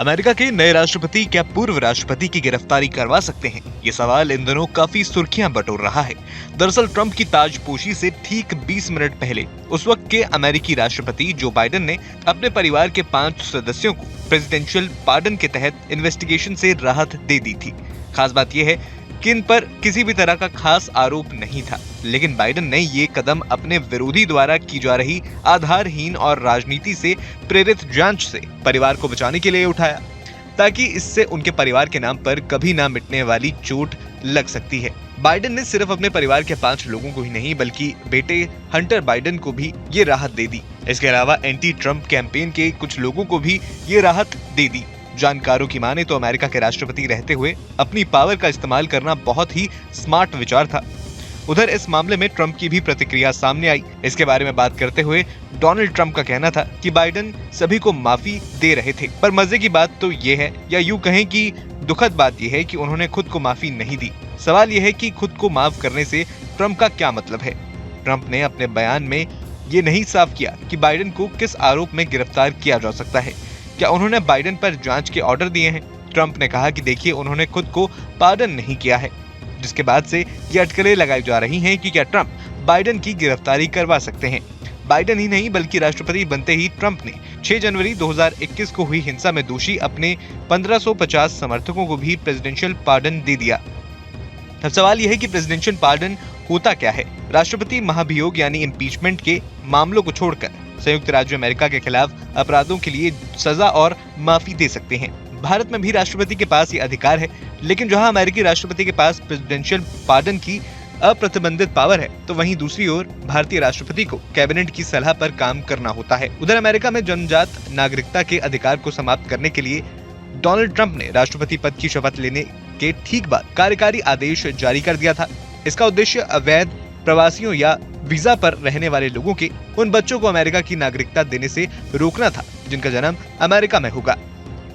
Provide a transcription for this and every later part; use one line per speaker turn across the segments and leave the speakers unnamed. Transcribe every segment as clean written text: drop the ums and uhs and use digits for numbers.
America के नए राष्ट्रपति क्या पूर्व राष्ट्रपति की गिरफ्तारी करवा सकते हैं? ये सवाल इन दिनों काफी सुर्खियां बटोर रहा है। दरअसल ट्रंप की ताजपोशी से ठीक 20 मिनट पहले उस वक्त के अमेरिकी राष्ट्रपति जो बाइडेन ने अपने परिवार के 5 सदस्यों को प्रेसिडेंशियल पार्डन के तहत इन्वेस्टिगेशन से राहत दे दी थी। खास बात यह है कि इन पर किसी भी तरह का खास आरोप नहीं था, लेकिन बाइडेन ने ये कदम अपने विरोधी द्वारा की जा रही आधारहीन और राजनीति से प्रेरित जांच से परिवार को बचाने के लिए उठाया, ताकि इससे उनके परिवार के नाम पर कभी ना मिटने वाली चोट लग सकती है। बाइडेन ने सिर्फ अपने परिवार के 5 लोगों को ही नहीं बल्कि बेटे हंटर बाइडेन को भी ये राहत दे दी। इसके अलावा एंटी ट्रंप कैंपेन के कुछ लोगों को भी ये राहत दे दी। जानकारों की माने तो अमेरिका के राष्ट्रपति रहते हुए अपनी पावर का इस्तेमाल करना बहुत ही स्मार्ट विचार था। उधर इस मामले में ट्रंप की भी प्रतिक्रिया सामने आई। इसके बारे में बात करते हुए डोनाल्ड ट्रंप का कहना था कि बाइडेन सभी को माफी दे रहे थे, पर मजे की बात तो ये है, या यूं कहें कि दुखद बात यह है कि उन्होंने खुद को माफी नहीं दी। सवाल यह है कि खुद को माफ करने से ट्रंप का क्या मतलब है? ट्रंप ने अपने बयान में ये नहीं साफ किया कि बाइडेन को किस आरोप में गिरफ्तार किया जा सकता है। क्या उन्होंने बाइडेन पर जांच के ऑर्डर दिए हैं? ट्रंप ने कहा कि देखिए, उन्होंने खुद को पार्डन नहीं किया है, जिसके बाद से ये अटकलें लगाई जा रही हैं कि क्या ट्रंप बाइडेन की गिरफ्तारी करवा सकते हैं। बाइडेन ही नहीं बल्कि राष्ट्रपति बनते ही ट्रंप ने 6 जनवरी 2021 को हुई हिंसा में दोषी अपने 1550 समर्थकों को भी प्रेसिडेंशियल पार्डन दे दिया। अब सवाल यह है कि प्रेसिडेंशियल पार्डन होता क्या है? राष्ट्रपति महाभियोग यानी इम्पीचमेंट के मामलों को छोड़कर संयुक्त राज्य अमेरिका के खिलाफ अपराधों के लिए सजा और माफी दे सकते हैं। भारत में भी राष्ट्रपति के पास ये अधिकार है, लेकिन जहां अमेरिकी राष्ट्रपति के पास प्रेसिडेंशियल पार्डन की अप्रतिबंधित पावर है, तो वहीं दूसरी ओर भारतीय राष्ट्रपति को कैबिनेट की सलाह पर काम करना होता है। उधर अमेरिका में जन्मजात नागरिकता के अधिकार को समाप्त करने के लिए डोनाल्ड ट्रंप ने राष्ट्रपति पद की शपथ लेने के ठीक बाद कार्यकारी आदेश जारी कर दिया था। इसका उद्देश्य अवैध प्रवासियों या वीजा पर रहने वाले लोगों के उन बच्चों को अमेरिका की नागरिकता देने से रोकना था जिनका जन्म अमेरिका में होगा।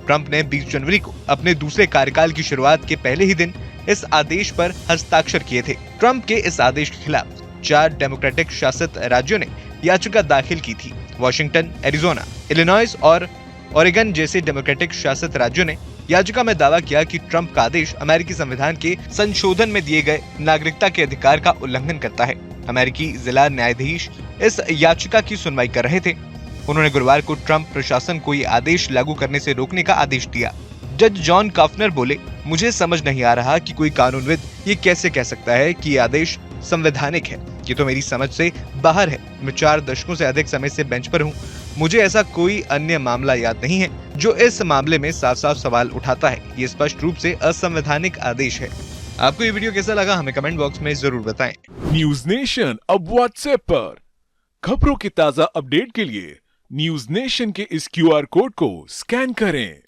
ट्रंप ने 20 जनवरी को अपने दूसरे कार्यकाल की शुरुआत के पहले ही दिन इस आदेश पर हस्ताक्षर किए थे। ट्रंप के इस आदेश के खिलाफ 4 डेमोक्रेटिक शासित राज्यों ने याचिका दाखिल की थी। वॉशिंगटन, एरिजोना, इलिनॉइस और ओरेगन जैसे डेमोक्रेटिक शासित राज्यों ने याचिका में दावा किया कि ट्रंप का आदेश अमेरिकी संविधान के संशोधन में दिए गए नागरिकता के अधिकार का उल्लंघन करता है। अमेरिकी जिला न्यायाधीश इस याचिका की सुनवाई कर रहे थे। उन्होंने गुरुवार को ट्रंप प्रशासन को ये आदेश लागू करने से रोकने का आदेश दिया। जज जॉन काफनर बोले, मुझे समझ नहीं आ रहा कि कोई कानूनविद ये कैसे कह सकता है कि ये आदेश संवैधानिक है। ये तो मेरी समझ से बाहर है। मैं 4 दशकों से अधिक समय से बेंच पर हूँ। मुझे ऐसा कोई अन्य मामला याद नहीं है जो इस मामले में साफ-साफ सवाल उठाता है। ये स्पष्ट रूप से असंवैधानिक आदेश है। आपको ये वीडियो कैसा लगा हमें कमेंट बॉक्स में जरूर बताएं।
न्यूज नेशन अब व्हाट्सएप पर खबरों की ताजा अपडेट के लिए न्यूज नेशन के इस QR कोड को स्कैन करें।